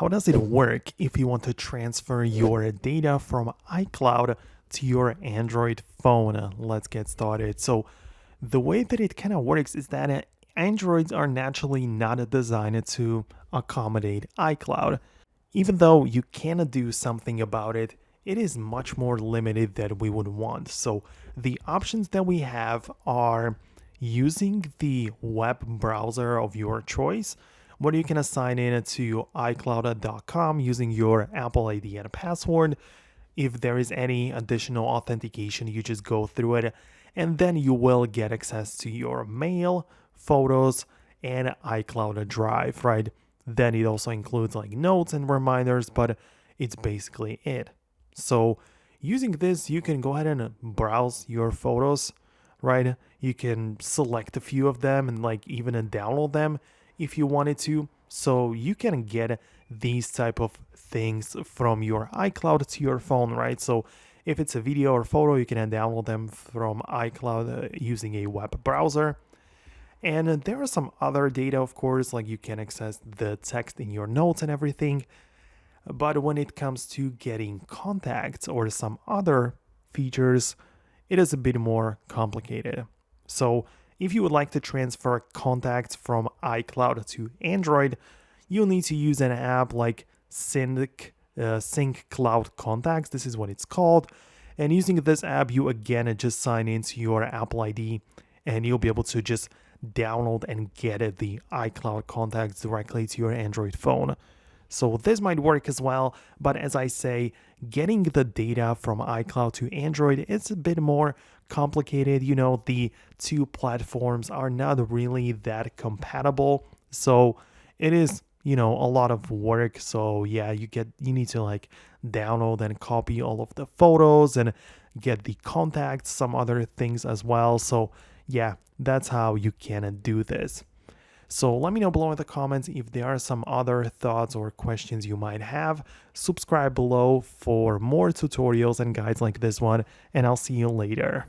how does it work if you want to transfer your data from iCloud to your Android phone? Let's get started. So the way that it kind of works is that Androids are naturally not designed to accommodate iCloud. Even though you can do something about it, it is much more limited than we would want. So the options that we have are using the web browser of your choice, where you can assign in to iCloud.com using your Apple ID and password. If there is any additional authentication, you just go through it, and then you will get access to your mail, photos, and iCloud Drive, right? Then it also includes like notes and reminders, but it's basically it. So using this, you can go ahead and browse your photos, right? You can select a few of them and like even download them if you wanted to. So you can get these type of things from your iCloud to your phone, right? So if it's a video or photo, you can download them from iCloud using a web browser. And there are some other data, of course, like you can access the text in your notes and everything. But when it comes to getting contacts or some other features, it is a bit more complicated. So if you would like to transfer contacts from iCloud to Android, you'll need to use an app like Sync Cloud Contacts. This is what it's called. And using this app, you again just sign into your Apple ID and you'll be able to just download and get the iCloud contacts directly to your Android phone. So this might work as well, but as I say, getting the data from iCloud to Android is a bit more complicated. You know, the two platforms are not really that compatible. So it is, a lot of work. So yeah, you need to like download and copy all of the photos and get the contacts, some other things as well. So yeah, that's how you can do this. So let me know below in the comments if there are some other thoughts or questions you might have. Subscribe below for more tutorials and guides like this one, and I'll see you later.